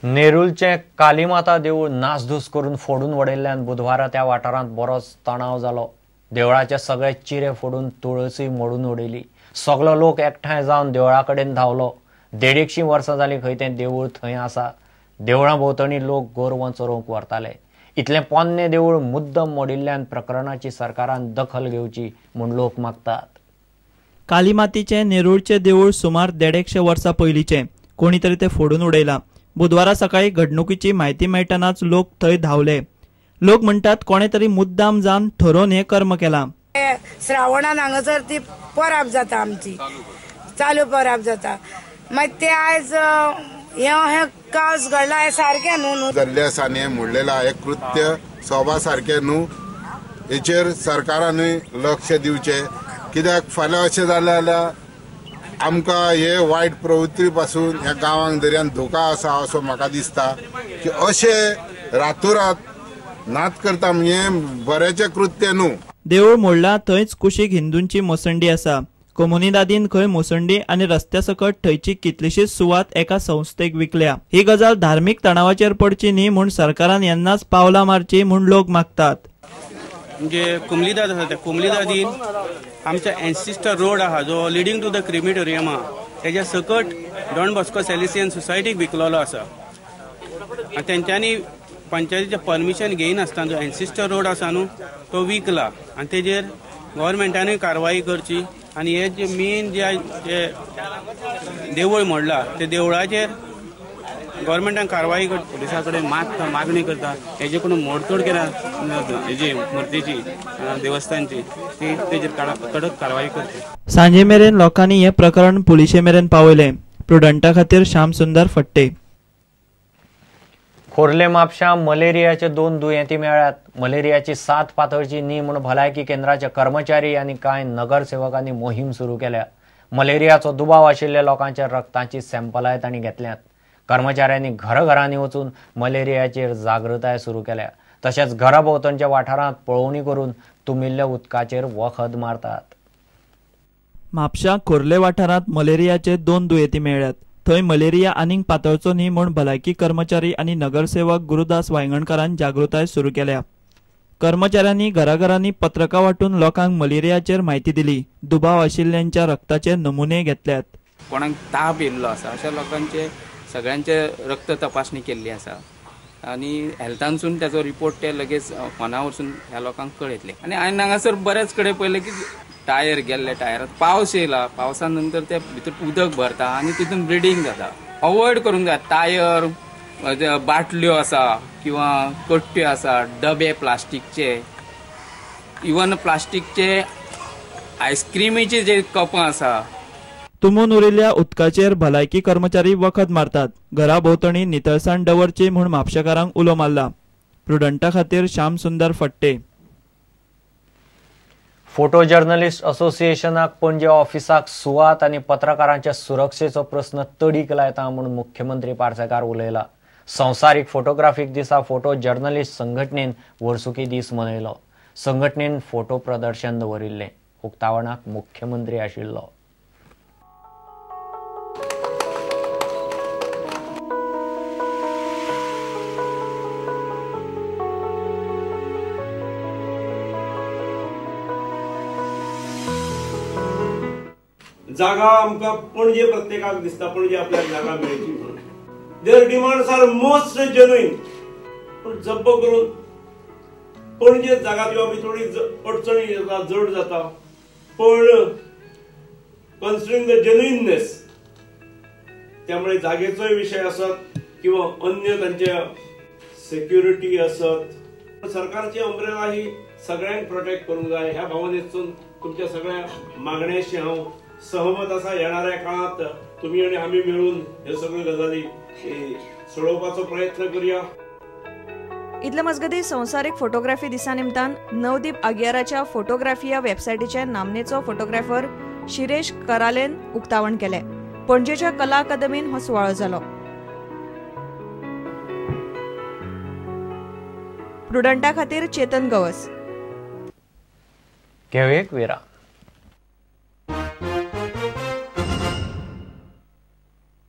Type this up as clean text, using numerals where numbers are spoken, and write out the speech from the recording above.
नेरुलचे कालीमाता देऊळ नासधूस करून फोडून उडयल्ल्यान बुधवारा त्या वाठारांत बरोच तणाव जालो। देवळाचे सगळे चिरे फोडून तुळसी मोडून उडयली। सगळो लोक एकठांय जावन देवळा कडेन धांवलो। 150 वर्सां जालीं खंय तें देऊळ थंय आसा। देवळा भोंवतणी लोक गोरवां चरोवंक व्हरताले। इतलें पोन्नें देऊळ मुद्दम मोडिल्ल्यान प्रकरणाची सरकारान दखल घेवची म्हूण लोक मागतात। कालीमातीचें नेरुळचें देऊळ सुमार 150 वर्सां पयलींचें। कोणी तरी तें फोडून उडयलां। बुधवारा सकाळी घडणुकीची म्हायती मेळटनाच लोक थंय धांवले। लोक म्हणटात कोणे तरी मुद्दाम जावन ठरोवन हे कर्म केलां। श्रावणान हांगासर ती परब जाता, आमची चालू परब जाता। मागीर ते आयज हे कास घडला हे सारकें न्हू जाल्ले आसा आनी हें मोडलेलें हे कृत्य सोबा सारकें न्हू। हेचेर सरकारानूय लक्ष दिवचें, कित्याक फाल्यां अशें जालें जाल्यार आमकां हे वायट प्रवृत्ती पासून ह्या गांवांक दर्यान धोका आसा असो म्हाका दिसता। की अशें रातोरात नात करता म्हणजे बऱ्याचें कृत्य न्हू। देऊळ मोडला थंयच कुशीक हिंदूंची मोसंडी आसा। कोमुनिदादीन खंय मोसंडी आनी रस्त्या सकट थंयची कितलीशीच सुवात एका संस्थेक विकल्या। ही गजाल धार्मीक तणावाचेर पडची न्ही म्हूण सरकारान येन्नाच पावलां मारची म्हूण लोक मागतात। म्हणजे कुमलीदाद आसा त्या कुमलीदादीन आमच्या एन्सिस्टर रोड आहा जो लिडिंग टू द क्रिमेटोरियम आहा तेज्या सकट डॉन बॉस्को सॅलिसियन सोसायटीक विकलेलो आसा। आनी तेंच्यांनी पंचायतीचें परमिशन घेयनासतना जो एन्सिस्टर रोड आसा न्हू तो विकला आनी तेजेर गव्हर्मेंटानूय कारवाई करची। आनी हे जे मेन जे देवूळ मोडला ते देवळाचेर गव्हर्मेंटान कारवाई करची। पुलिसा कडेन मागणी करता हेजे कोण मोडतोड केला हेजी मुर्तीची देवस्थानची ती तेजेर कडक कारवाई करची। सांजे मेरेन लोकांनी हे प्रकरण पुलिशे मेरेन पावयलें। प्रुडंटा खातीर श्याम सुंदर फट्टे। खोर्ले म्हापशां मलेरियाचे 2 दुयेंती मेळ्ळ्यात। मलेरियाची 7 पातळची न्ही म्हूण भलायकी केंद्राचे कर्मचारी आनी कांय नगरसेवकांनी मोहीम सुरू केल्या। मलेरियाचो दुबाव आशिल्ल्या लोकांच्या रक्ताची सॅम्पलाय तांणी घेतल्यात। कर्मचाऱ्यांनी घरांनी वचून मलेरियाचेर जागृताय सुरू केल्या। तशेंच घरा भोंवतणच्या वाठारांत पळोवणी करून तुमिल्ल्या उदकाचेर वखद मारतात। म्हापशां खोर्ले वाठारांत मलेरियाचे 2 दुयेंती मेळ्ळ्यात। थंय मलेरिया आनीक पातळचो न्ही म्हूण भलायकी कर्मचारी आनी नगरसेवक गुरुदास वांयगणकारान जागृताय सुरू केल्या। कर्मचाऱ्यांनी घरांनी पत्रकां वांटून लोकांक मलेरियाचेर म्हायती दिली। दुबाव आशिल्ल्यांच्या रक्ताचे नमुने घेतल्यात। कोणाक ताप येयल्लो आसा अशा लोकांचे सगळ्यांचे रक्त तपासणी केल्ली आसा आनी हेल्थानसून त्याचो रिपोर्ट ते लगेच फोना वरसून ह्या लोकांक कळयतले। आनी हांवें हांगासर बरेच कडेन पळयलें की टायर गेल्ले टायरात पावस येयला पावसा नंतर ते भितर उदक भरता आनी तितून ब्लिडींग जाता। अवॉयड करूंक जाय टायर बाटल्यो आसा किंवा कट्ट्यो आसा डबे प्लास्टीकचे इवन प्लास्टीकचे आयस्क्रीमीचे जे कपां आसा तुमून उरिल्ल्या उदकाचेर भलायकी कर्मचारी वखद मारतात। घरा भोंवतणी नितळसाण दवरची म्हूण म्हापशेकारांक उलो मारला। प्रुडंटा खातीर श्याम सुंदर फट्टे। फोटो जर्नलिस्ट असोसिएशनाक पणजे ऑफिसाक सुवात आनी पत्रकारांच्या सुरक्षेचो प्रस्न तडीक लायता म्हूण मुख्यमंत्री पार्सेकार उलयला। संवसारीक फोटोग्राफीक दिसा फोटो जर्नलिस्ट संघटनेन वर्सुकी दीस मनयलो। संघटनेन फोटो प्रदर्शन दवरिल्लें। उक्तावणाक मुख्यमंत्री आशिल्लो। जागा आमकां पणजे प्रत्येकाक दिसता पणजे आपल्याक जागा मेळची म्हणून। देर डिमांड्स आर मोस्ट जेन्युइन पूण जप्प करून पणजे जागा दिवप थोडी अडचणी जाता जड जाता। पण कन्सिडरिंग द जेन्युइननेस त्यामुळे जागेचोय विषय आसत किंवा अन्य तांच्या सेक्युरिटी आसत सरकारची अंब्रेला ही सगळ्यांक प्रोटेक्ट करूंक जाय ह्या भावनेतून तुमच्या सगळ्या मागण्यांशी हांव सहमत आसा। येणाऱ्या काळात तुम्ही आणि आम्ही मिळून हे सगळे गजाली सोडवपाचो प्रयत्न करूया। इतले मजगती संवसारीक फोटोग्राफी दिसा निमतान नवदीप आगियाराच्या फोटोग्राफी ह्या वेबसायटीचे नामनेचो फोटोग्राफर शिरेश करालेन उक्तावण केले। पणजेच्या कला अकादमीन हो सुवाळो जालो। प्रुडंटा खातीर चेतन गवस। घेवया एक विराम।